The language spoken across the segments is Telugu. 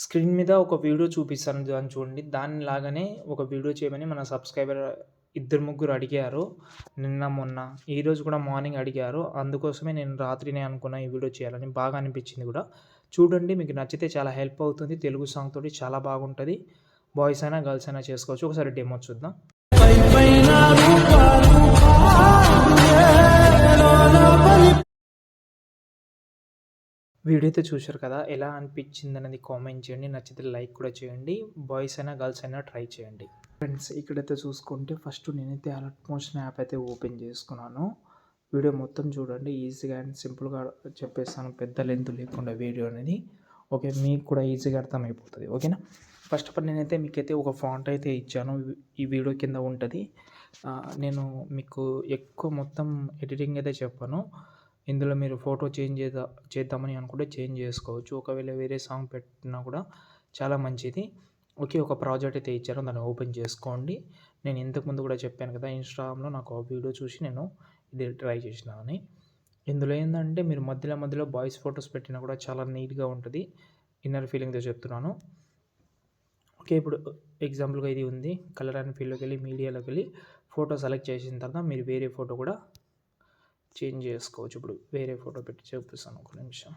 స్క్రీన్ మీద ఒక వీడియో చూపిస్తాను దాన్ని చూడండి. దాన్ని లాగానే ఒక వీడియో చేయమని మన సబ్స్క్రైబర్ ఇద్దరు, ముగ్గురు అడిగారు. నిన్న, మొన్న. ఈరోజు కూడా మార్నింగ్ అడిగారు. అందుకోసమే నేను రాత్రినే అనుకున్నా ఈ వీడియో చేయాలని. బాగా అనిపించింది కూడా. చూడండి, మీకు నచ్చితే చాలా హెల్ప్ అవుతుంది. తెలుగు సాంగ్ తోటి చాలా బాగుంటది. బాయ్స్ అయినా, గర్ల్స్ అయినా చేసుకోవచ్చు. ఒకసారి డెమో చూద్దాం. వీడియో అయితే చూశారు కదా! ఎలా అనిపించిందనేది కామెంట్ చేయండి. నచ్చితే లైక్ కూడా చేయండి. బాయ్స్ అయినా, గర్ల్స్ అయినా ట్రై చేయండి. ఫ్రెండ్స్, ఇక్కడైతే చూసుకుంటే ఫస్ట్ నేనైతే అలర్ట్ మోషన్ యాప్ అయితే ఓపెన్ చేసుకున్నాను. వీడియో మొత్తం చూడండి. ఈజీగా అండ్ సింపుల్గా చెప్పేస్తాను. పెద్ద లెంత్ లేకుండా వీడియో అనేది. ఓకే, మీకు కూడా ఈజీగా అర్థమైపోతుంది. ఓకేనా? ఫస్ట్ ఆఫ్ ఆల్ నేనైతే మీకైతే ఒక ఫాంట్ అయితే ఇచ్చాను. ఈ వీడియో కింద ఉంటుంది. నేను మీకు ఎక్కువ మొత్తం ఎడిటింగ్ అయితే చెప్పాను. ఇందులో మీరు ఫోటో చేంజ్ చేద్దామని అనుకుంటే చేంజ్ చేసుకోవచ్చు. ఒకవేళ వేరే సాంగ్ పెట్టినా కూడా చాలా మంచిది. ఓకే, ఒక ప్రాజెక్ట్ అయితే ఇచ్చారు. దాన్ని ఓపెన్ చేసుకోండి. నేను ఇంతకుముందు కూడా చెప్పాను కదా, ఇన్‌స్టాగ్రామ్‌లో నాకు ఆ వీడియో చూసి నేను ఇది ట్రై చేసినానని. ఇందులో ఏందంటే మీరు మధ్యలో మధ్యలో బాయ్స్ ఫోటోస్ పెట్టినా కూడా చాలా నీట్‌గా ఉంటుంది. ఇన్నర్ ఫీలింగ్‌తో చెప్తున్నాను. ఓకే, ఇప్పుడు ఎగ్జాంపుల్‌గా ఇది ఉంది. కలర్ అండ్ ఫీల్డ్‌లోకి వెళ్ళి మీడియాలోకి వెళ్ళి ఫోటో సెలెక్ట్ చేసిన తర్వాత మీరు వేరే ఫోటో కూడా చేంజ్ చేసుకోవచ్చు. ఇప్పుడు వేరే ఫోటో పెట్టి చూపిస్తాను, ఒక నిమిషం.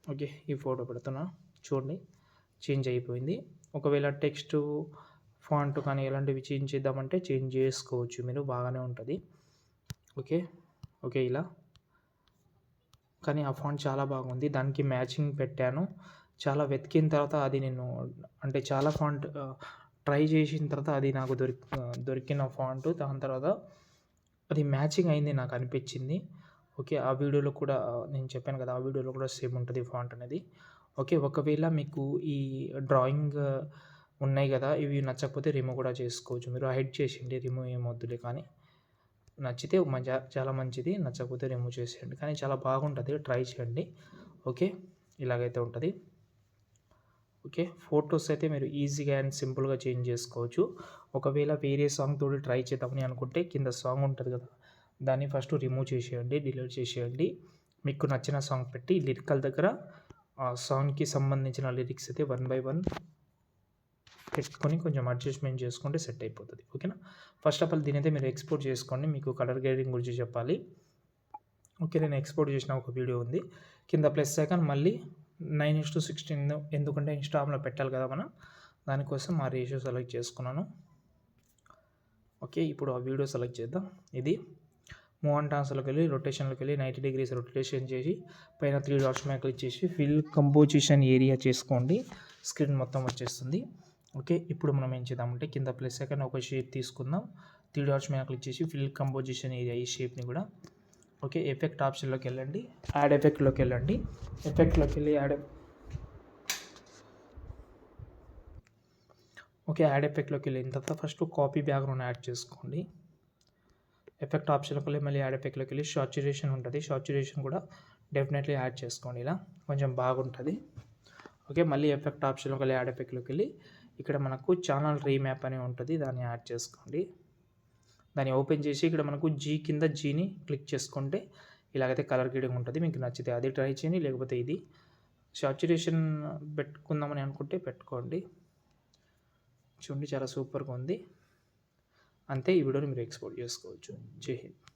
ఓకే, ఈ ఫోటో పెడుతున్నా చూడండి, చేంజ్ అయిపోయింది. ఒకవేళ టెక్స్ట్, ఫాంట్ కానీ ఎలాంటివి చేంజ్ చేద్దామంటే చేంజ్ చేసుకోవచ్చు మీరు. బాగానే ఉంటుంది. ఓకే ఓకే ఇలా. కానీ ఆ ఫాంట్ చాలా బాగుంది. దానికి మ్యాచింగ్ పెట్టాను. చాలా వెతికిన తర్వాత అది నేను అంటే చాలా ఫాంట్ ట్రై చేసిన తర్వాత అది నాకు దొరికిన ఫాంట్. దాని తర్వాత అది మ్యాచింగ్ అయింది నాకు అనిపించింది. ఓకే, ఆ వీడియోలో కూడా నేను చెప్పాను కదా, ఆ వీడియోలో కూడా సేమ్ ఉంటుంది ఫాంట్ అనేది. ఓకే, ఒకవేళ మీకు ఈ డ్రాయింగ్ ఉన్నాయి కదా, ఇవి నచ్చకపోతే రిమూవ్ కూడా చేసుకోవచ్చు. మీరు హైడ్ చేసేయండి, రిమూవ్ ఏం వద్దులే. కానీ నచ్చితే చాలా మంచిది, నచ్చకపోతే రిమూవ్ చేసేయండి. కానీ చాలా బాగుంటుంది, ట్రై చేయండి. ఓకే, ఇలాగైతే ఉంటుంది. ఓకే, ఫొటోస్ అయితే మీరు ఈజీగా అండ్ సింపుల్గా చేంజ్ చేసుకోవచ్చు. ఒకవేళ వేరే సాంగ్ తోటి ట్రై చేద్దామని అనుకుంటే కింద సాంగ్ ఉంటుంది కదా, దాన్ని ఫస్ట్ రిమూవ్ చేసేయండి, డిలీట్ చేసేయండి. మీకు నచ్చిన సాంగ్ పెట్టి లిరికల్ దగ్గర ఆ సాంగ్కి సంబంధించిన లిరిక్స్ అయితే 1 బై 1 పెట్టుకొని కొంచెం అడ్జస్ట్మెంట్ చేసుకుంటే సెట్ అయిపోతుంది. ఓకేనా? ఫస్ట్ ఆఫ్ ఆల్ దీనైతే మీరు ఎక్స్పోర్ట్ చేసుకోండి. మీకు కలర్ గ్రేడింగ్ గురించి చెప్పాలి. ఓకే, నేను ఎక్స్పోర్ట్ చేసిన ఒక వీడియో ఉంది. కింద ప్లస్ ఐకాన్ మళ్ళీ 9:16 ఎందుకంటే ఇన్‌స్టాగ్రామ్‌లో పెట్టాలి కదా మనం. దానికోసం ఆ రేషియో సెలెక్ట్ చేసుకున్నాను. ఓకే, ఇప్పుడు ఆ వీడియో సెలెక్ట్ చేద్దాం. ఇది మూవ్ అండ్ ట్రాన్స్‌లోకి వెళ్ళి రొటేషన్‌లోకి వెళ్ళి 90 డిగ్రీస్ రొటేషన్ చేసి పైన 3 డాట్స్ మీద క్లిక్ చేసి ఫిల్ కంపోజిషన్ ఏరియా చేసుకోండి. స్క్రీన్ మొత్తం వచ్చేస్తుంది. ఓకే, ఇప్పుడు మనం ఏం చేద్దామంటే కింద ప్లస్ ఐకాన్ ఒక షేప్ తీసుకుందాం. 3 డాట్స్ మీద క్లిక్ చేసి ఫిల్ కంపోజిషన్ ఏరియా ఈ షేప్ని కూడా. ఓకే, ఎఫెక్ట్ ఆప్షన్లోకి వెళ్ళండి. యాడ్ ఎఫెక్ట్లోకి వెళ్ళండి. ఎఫెక్ట్లోకి వెళ్ళి యాడ్ ఎఫెక్ట్లోకి వెళ్ళిన తర్వాత ఫస్ట్ కాపీ బ్యాక్గ్రౌండ్ యాడ్ చేసుకోండి. ఎఫెక్ట్ ఆప్షన్లోకి వెళ్ళి మళ్ళీ యాడ్ ఎఫెక్ట్లోకి వెళ్ళి సాచురేషన్ ఉంటుంది. సాచురేషన్ కూడా డెఫినెట్లీ యాడ్ చేసుకోండి. ఇలా కొంచెం బాగుంటుంది. ఓకే, మళ్ళీ ఎఫెక్ట్ ఆప్షన్లోకి వెళ్ళి యాడ్ ఎఫెక్ట్లోకి వెళ్ళి ఇక్కడ మనకు ఛానల్ రీమ్యాప్ అని ఉంటుంది, దాన్ని యాడ్ చేసుకోండి. దాన్ని ఓపెన్ చేసి ఇక్కడ మనకు జీ కింద జీని క్లిక్ చేసుకుంటే ఇలాగైతే కలర్ గ్రేడింగ్ ఉంటుంది. మీకు నచ్చితే అది ట్రై చేయండి, లేకపోతే ఇది. సాచురేషన్ పెట్టుకుందామని అనుకుంటే పెట్టుకోండి. చూడండి, చాలా సూపర్గా ఉంది. అంతే, ఈ వీడియోని మీరు ఎక్స్పోర్ట్ చేసుకోవచ్చు. జై హింద్.